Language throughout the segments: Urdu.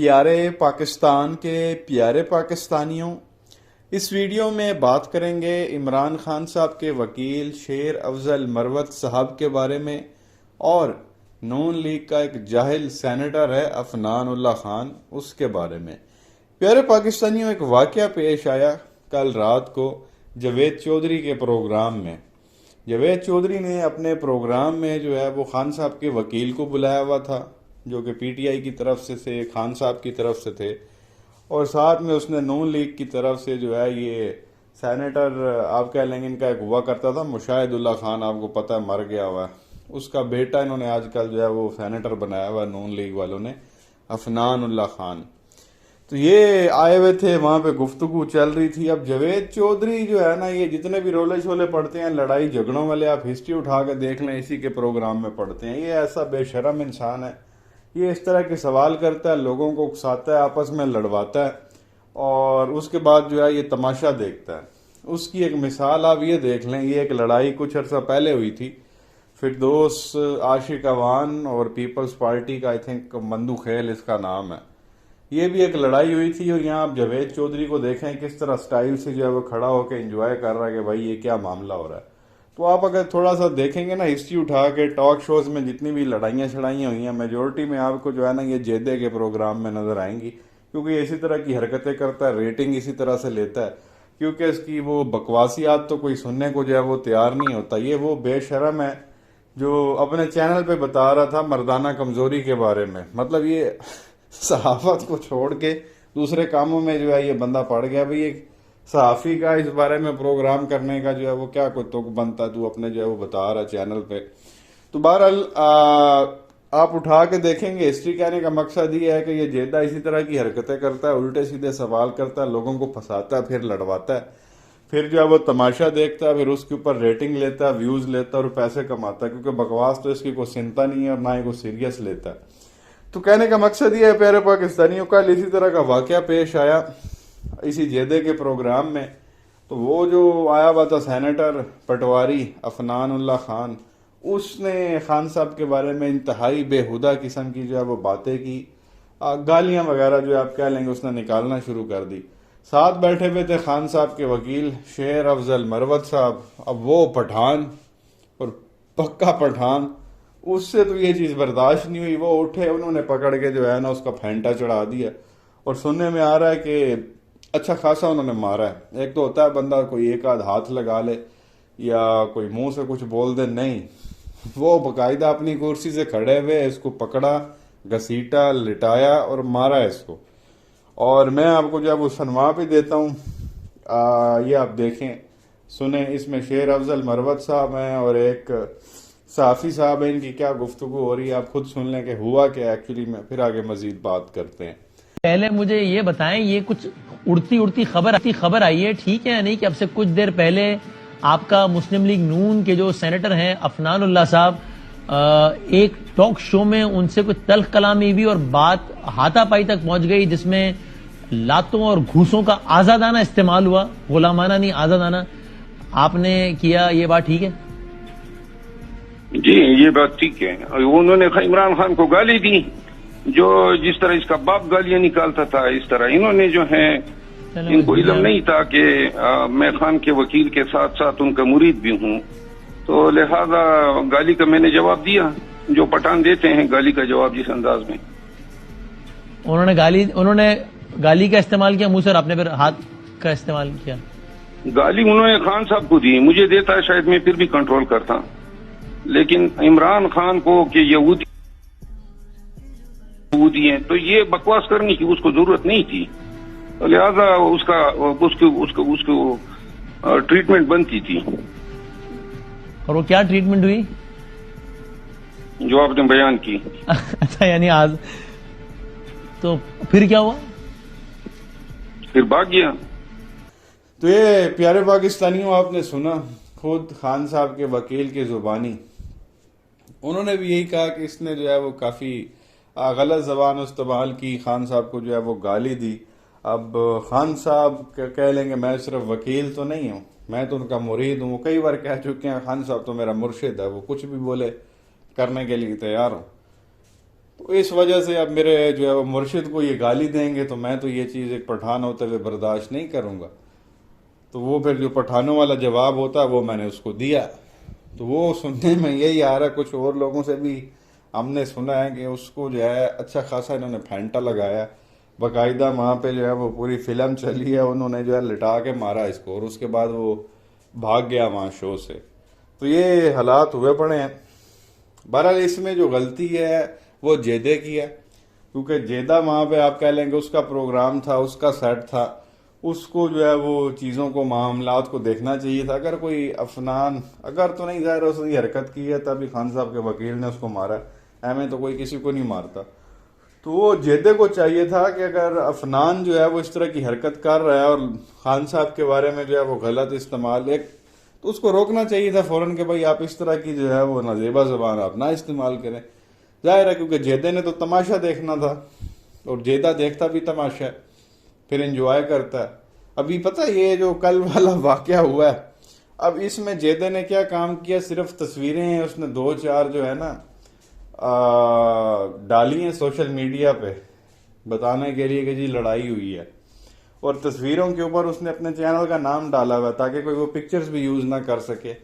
پیارے پاکستان کے پیارے پاکستانیوں، اس ویڈیو میں بات کریں گے عمران خان صاحب کے وکیل شیر افضل مروت صاحب کے بارے میں، اور نون لیگ کا ایک جاہل سینیٹر ہے عفنان اللہ خان، اس کے بارے میں۔ پیارے پاکستانیوں، ایک واقعہ پیش آیا کل رات کو جاوید چودھری کے پروگرام میں۔ جاوید چودھری نے اپنے پروگرام میں جو ہے وہ خان صاحب کے وکیل کو بلایا ہوا تھا، جو کہ پی ٹی آئی کی طرف سے تھے، خان صاحب کی طرف سے تھے، اور ساتھ میں اس نے نون لیگ کی طرف سے جو ہے یہ سینیٹر آپ کہہ لیں گے ان کا ایک ہوا کرتا تھا مشاہد اللہ خان، آپ کو پتہ ہے مر گیا ہوا ہے، اس کا بیٹا انہوں نے آج کل جو ہے وہ سینیٹر بنایا ہوا ہے نون لیگ والوں نے، عفنان اللہ خان۔ تو یہ آئے ہوئے تھے، وہاں پہ گفتگو چل رہی تھی۔ اب جاوید چودھری جو ہے نا، یہ جتنے بھی رولے شولے پڑھتے ہیں لڑائی جھگڑوں والے، آپ ہسٹری اٹھا کے دیکھ لیں، اسی کے پروگرام میں پڑھتے ہیں۔ یہ ایسا بے شرم انسان ہے، یہ اس طرح کے سوال کرتا ہے، لوگوں کو اکساتا ہے، آپس میں لڑواتا ہے، اور اس کے بعد جو ہے یہ تماشا دیکھتا ہے۔ اس کی ایک مثال آپ یہ دیکھ لیں، یہ ایک لڑائی کچھ عرصہ پہلے ہوئی تھی، فردوس عاشق اوان اور پیپلز پارٹی کا، آئی تھنک مندو خیل اس کا نام ہے۔ یہ بھی ایک لڑائی ہوئی تھی، اور یہاں آپ جاوید چودھری کو دیکھیں کس طرح سٹائل سے جو ہے وہ کھڑا ہو کے انجوائے کر رہا ہے کہ بھائی یہ کیا معاملہ ہو رہا ہے۔ تو آپ اگر تھوڑا سا دیکھیں گے نا ہسٹری اٹھا کے، ٹاک شوز میں جتنی بھی لڑائیاں شڑائیاں ہوئی ہیں، میجورٹی میں آپ کو جو ہے نا یہ جیدے کے پروگرام میں نظر آئیں گی، کیونکہ یہ اسی طرح کی حرکتیں کرتا ہے، ریٹنگ اسی طرح سے لیتا ہے، کیونکہ اس کی وہ بکواسیات تو کوئی سننے کو جو ہے وہ تیار نہیں ہوتا۔ یہ وہ بے شرم ہے جو اپنے چینل پہ بتا رہا تھا مردانہ کمزوری کے بارے میں، مطلب یہ صحافت کو چھوڑ کے دوسرے کاموں میں جو ہے یہ بندہ پڑ گیا۔ بھئی ایک صحافی کا اس بارے میں پروگرام کرنے کا جو ہے وہ کیا کوئی تک بنتا، تو اپنے جو ہے وہ بتا رہا چینل پہ۔ تو بہرحال آپ اٹھا کے دیکھیں گے، ہسٹری کہنے کا مقصد یہ ہے کہ یہ جیدہ اسی طرح کی حرکتیں کرتا ہے، الٹے سیدھے سوال کرتا ہے، لوگوں کو پھنساتا ہے، پھر لڑواتا ہے، پھر جو ہے وہ تماشا دیکھتا ہے، پھر اس کے اوپر ریٹنگ لیتا ہے، ویوز لیتا ہے اور پیسے کماتا ہے، کیونکہ بکواس تو اس کی کوئی سنتا نہیں ہے اور نہ ہی کوئی سیریس لیتا ہے۔ تو کہنے کا مقصد یہ ہے پیارے پاکستانیوں، کا اسی طرح کا واقعہ پیش آیا اسی جیدے کے پروگرام میں۔ تو وہ جو آیا ہوا تھا سینیٹر پٹواری عفنان اللہ خان، اس نے خان صاحب کے بارے میں انتہائی بےہودہ قسم کی جو ہے وہ باتیں کی، گالیاں وغیرہ جو آپ کہہ لیں گے اس نے نکالنا شروع کر دی۔ ساتھ بیٹھے ہوئے تھے خان صاحب کے وکیل شیر افضل مروت صاحب، اب وہ پٹھان اور پکا پٹھان، اس سے تو یہ چیز برداشت نہیں ہوئی، وہ اٹھے، انہوں نے پکڑ کے جو ہے نا اس کا پھینٹا چڑھا دیا، اور سننے میں آ رہا ہے کہ اچھا خاصا انہوں نے مارا ہے۔ ایک تو ہوتا ہے بندہ کوئی ایک آدھ ہاتھ لگا لے یا کوئی منہ سے کچھ بول دے، نہیں، وہ باقاعدہ اپنی کرسی سے کھڑے ہوئے اس کو پکڑا، گھسیٹا، لٹایا اور مارا اس کو۔ اور میں آپ کو جب وہ سنوا بھی دیتا ہوں، یہ آپ دیکھیں سنیں، اس میں شیر افضل مروت صاحب ہیں اور ایک صحافی صاحب ہیں، ان کی کیا گفتگو ہو رہی ہے، آپ خود سن لیں کہ ہوا کہ ایکچولی میں، پھر آگے مزید بات کرتے ہیں۔ پہلے مجھے یہ بتائیں، یہ کچھ اڑتی خبر آئی ہے، ٹھیک ہے نہیں، کہ اب سے کچھ دیر پہلے آپ کا مسلم لیگ نون کے جو سینیٹر ہیں عفنان اللہ صاحب، ایک ٹاک شو میں ان سے کچھ تلخ کلامی ہوئی اور بات ہاتھا پائی تک پہنچ گئی، جس میں لاتوں اور گھوسوں کا آزادانہ استعمال ہوا، غلامانہ نہیں آزادانہ آپ نے کیا، یہ بات ٹھیک ہے؟ جی یہ بات ٹھیک ہے۔ انہوں نے عمران خان کو گالی دی، جو جس طرح اس کا باپ گالیاں نکالتا تھا، اس طرح انہوں نے جو ہے، ان کو علم نہیں تھا کہ میں خان کے وکیل کے ساتھ ساتھ ان کا مرید بھی ہوں، تو لہذا گالی کا میں نے جواب دیا، جو پٹھان دیتے ہیں گالی کا جواب جس انداز میں۔ انہوں نے گالی کا استعمال کیا منہ سے، اور آپ نے پھر ہاتھ کا استعمال کیا؟ گالی انہوں نے خان صاحب کو دی، مجھے دیتا ہے شاید میں پھر بھی کنٹرول کرتا، لیکن عمران خان کو کہ یہودی ہیں تو یہ بکواس کرنے کی اس کو ضرورت نہیں تھی، تو لہذا اس کو ٹریٹمنٹ بنتی تھی۔ اور وہ کیا ٹریٹمنٹ ہوئی جو آپ نے بیان کی؟ اچھا، یعنی آج تو پھر کیا ہوا؟ پھر بھاگ گیا۔ تو یہ پیارے پاکستانیوں، آپ نے سنا خود خان صاحب کے وکیل کی زبانی، انہوں نے بھی یہی کہا کہ اس نے جو ہے وہ کافی غلط زبان استعمال کی، خان صاحب کو جو ہے وہ گالی دی۔ اب خان صاحب کہہ لیں گے میں صرف وکیل تو نہیں ہوں، میں تو ان کا مرید ہوں، وہ کئی بار کہہ چکے ہیں خان صاحب تو میرا مرشد ہے، وہ کچھ بھی بولے کرنے کے لیے تیار ہوں۔ تو اس وجہ سے اب میرے جو ہے وہ مرشد کو یہ گالی دیں گے تو میں تو یہ چیز ایک پٹھان ہوتے ہوئے برداشت نہیں کروں گا. تو وہ پھر جو پٹھانوں والا جواب ہوتا وہ میں نے اس کو دیا. تو وہ سننے میں یہی آ رہا ہے, کچھ اور لوگوں سے بھی ہم نے سنا ہے کہ اس کو جو ہے اچھا خاصا انہوں نے پھینٹا لگایا, باقاعدہ وہاں پہ جو ہے وہ پوری فلم چلی ہے, انہوں نے جو ہے لٹا کے مارا اس کو, اور اس کے بعد وہ بھاگ گیا وہاں شو سے. تو یہ حالات ہوئے پڑے ہیں. بہرحال اس میں جو غلطی ہے وہ جیدے کی ہے, کیونکہ جیدہ وہاں پہ آپ کہہ لیں گے اس کا پروگرام تھا, اس کا سیٹ تھا, اس کو جو ہے وہ چیزوں کو معاملات کو دیکھنا چاہیے تھا. اگر کوئی افنان اگر تو نہیں ظاہر اس نے حرکت کی ہے تبھی خان صاحب کے وکیل نے اس کو مارا, ایویں تو کوئی کسی کو نہیں مارتا. تو وہ جیدے کو چاہیے تھا کہ اگر افنان جو ہے وہ اس طرح کی حرکت کر رہا ہے اور خان صاحب کے بارے میں جو ہے وہ غلط استعمال ایک, تو اس کو روکنا چاہیے تھا فوراً کہ بھائی آپ اس طرح کی جو ہے وہ نازیبا زبان آپ نہ استعمال کریں. ظاہر ہے کیونکہ جیدے نے تو تماشا دیکھنا تھا, اور جیدہ دیکھتا بھی تماشا ہے, پھر انجوائے کرتا ہے. ابھی پتہ یہ جو کل والا واقعہ ہوا ہے, اب اس میں جیدے نے کیا کام کیا, صرف تصویریں ہیں اس نے 2-4 جو ہے نا ڈالی ہیں سوشل میڈیا پہ بتانے کے لیے کہ جی لڑائی ہوئی ہے, اور تصویروں کے اوپر اس نے اپنے چینل کا نام ڈالا ہوا تاکہ کوئی وہ پکچرز بھی یوز نہ کر سکے.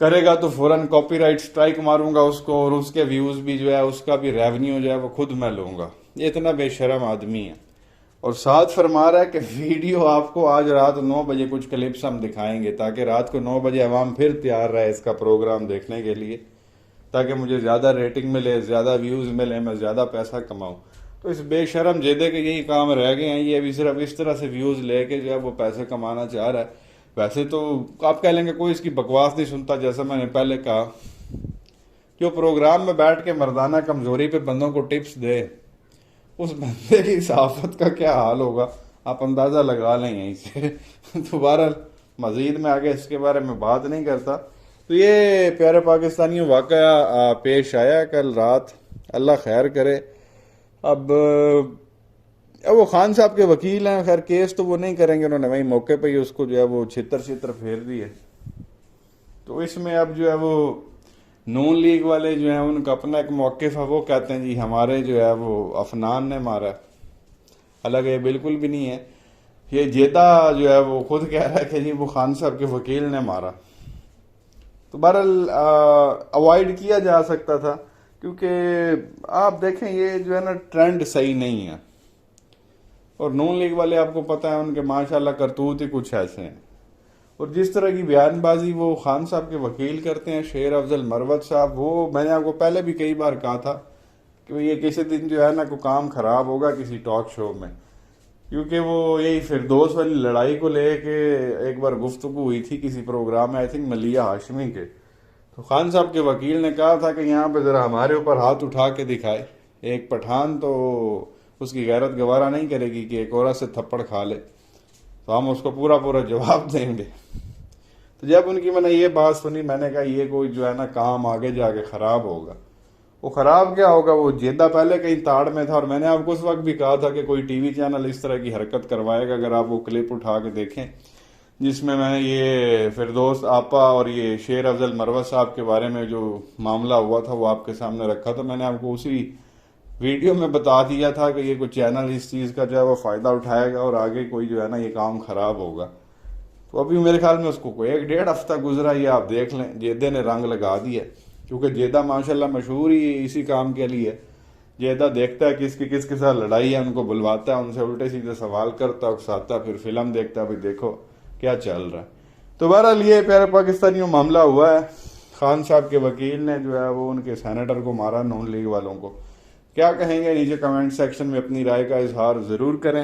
کرے گا تو فوراً کاپی رائٹ سٹرائک ماروں گا اس کو, اور اس کے ویوز بھی جو ہے اس کا بھی ریونیو جو ہے وہ خود میں لوں گا. یہ اتنا بے شرم آدمی ہے. اور ساتھ فرما رہا ہے کہ ویڈیو آپ کو آج رات 9 بجے کچھ کلپس ہم دکھائیں گے تاکہ رات کو 9 بجے عوام پھر تیار رہے اس کا پروگرام دیکھنے کے لیے, تاکہ مجھے زیادہ ریٹنگ ملے, زیادہ ویوز ملے, میں زیادہ پیسہ کماؤں. تو اس بے شرم جیدے کے یہی کام رہ گئے ہیں, یہ ابھی صرف اس طرح سے ویوز لے کے جو ہے وہ پیسے کمانا چاہ رہا ہے. ویسے تو آپ کہہ لیں گے کوئی اس کی بکواس نہیں سنتا, جیسا میں نے پہلے کہا, جو پروگرام میں بیٹھ کے مردانہ کمزوری پہ بندوں کو ٹپس دے, اس بندے کی صحافت کا کیا حال ہوگا آپ اندازہ لگا لیں یہیں سے. دوبارہ مزید میں آگے اس کے بارے میں بات نہیں کرتا. تو یہ پیارے پاکستانیوں واقعہ پیش آیا کل رات, اللہ خیر کرے. اب وہ خان صاحب کے وکیل ہیں, خیر کیس تو وہ نہیں کریں گے, انہوں نے وہیں موقع پہ ہی اس کو جو ہے وہ چھتر پھیر دیے. تو اس میں اب جو ہے وہ نون لیگ والے جو ہیں ان کا اپنا ایک موقف ہے, وہ کہتے ہیں جی ہمارے جو ہے وہ افنان نے مارا. حالانکہ یہ بالکل بھی نہیں ہے, یہ جیدہ جو ہے وہ خود کہہ رہا ہے کہ جی وہ خان صاحب کے وکیل نے مارا. تو بہرحال اوائڈ کیا جا سکتا تھا, کیونکہ آپ دیکھیں یہ جو ہے نا ٹرینڈ صحیح نہیں ہے. اور نون لیگ والے آپ کو پتہ ہے ان کے ماشاءاللہ کرتوت ہی کچھ ایسے ہیں. اور جس طرح کی بیان بازی وہ خان صاحب کے وکیل کرتے ہیں شیر افضل مروت صاحب, وہ میں نے آپ کو پہلے بھی کئی بار کہا تھا کہ یہ کسی دن جو ہے نا کوئی کام خراب ہوگا کسی ٹاک شو میں, کیونکہ وہ یہی فردوس والی لڑائی کو لے کے ایک بار گفتگو ہوئی تھی کسی پروگرام میں, آئی تھنک ملیہ ہاشمی کے. تو خان صاحب کے وکیل نے کہا تھا کہ یہاں پہ ذرا ہمارے اوپر ہاتھ اٹھا کے دکھائے, ایک پٹھان تو اس کی غیرت گوارا نہیں کرے گی کہ ایک عورت سے تھپڑ کھا لے, تو ہم اس کو پورا جواب دیں گے. تو جب ان کی میں نے یہ بات سنی, میں نے کہا یہ کوئی جو ہے نا کام آگے جا کے خراب ہوگا. وہ خراب کیا ہوگا, وہ جیدہ پہلے کہیں تاڑ میں تھا, اور میں نے آپ کو اس وقت بھی کہا تھا کہ کوئی ٹی وی چینل اس طرح کی حرکت کروائے گا. اگر آپ وہ کلپ اٹھا کے دیکھیں جس میں نے یہ فردوس آپا اور یہ شیر افضل مروت صاحب کے بارے میں جو معاملہ ہوا تھا وہ آپ کے سامنے رکھا تھا, میں نے آپ کو اسی ویڈیو میں بتا دیا تھا کہ یہ کوئی چینل اس چیز کا جو ہے وہ فائدہ اٹھائے گا اور آگے کوئی جو ہے نا یہ کام خراب ہوگا. تو ابھی میرے خیال میں اس کو کوئی 1-1.5 ہفتہ گزرا, یہ آپ دیکھ لیں جیدے نے رنگ لگا دیا, کیونکہ جیدہ ماشاءاللہ مشہور ہی اسی کام کے لیے. جیدہ دیکھتا ہے کس کے ساتھ لڑائی ہے, ان کو بلواتا ہے, ان سے الٹے سیدھے سوال کرتا ہے, اکساتا ہے, پھر فلم دیکھتا ہے, بھائی دیکھو کیا چل رہا ہے. تو بہرحال یہ پیارے پاکستانیوں معاملہ ہوا ہے. خان صاحب کے وکیل نے جو ہے وہ ان کے سینیٹر کو مارا, نون لیگ والوں کو. کیا کہیں گے نیچے کمنٹ سیکشن میں اپنی رائے کا اظہار ضرور کریں.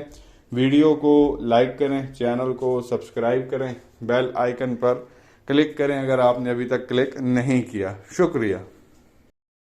ویڈیو کو لائک کریں, چینل کو سبسکرائب کریں, بیل آئیکن پر کلک کریں اگر آپ نے ابھی تک کلک نہیں کیا. شکریہ.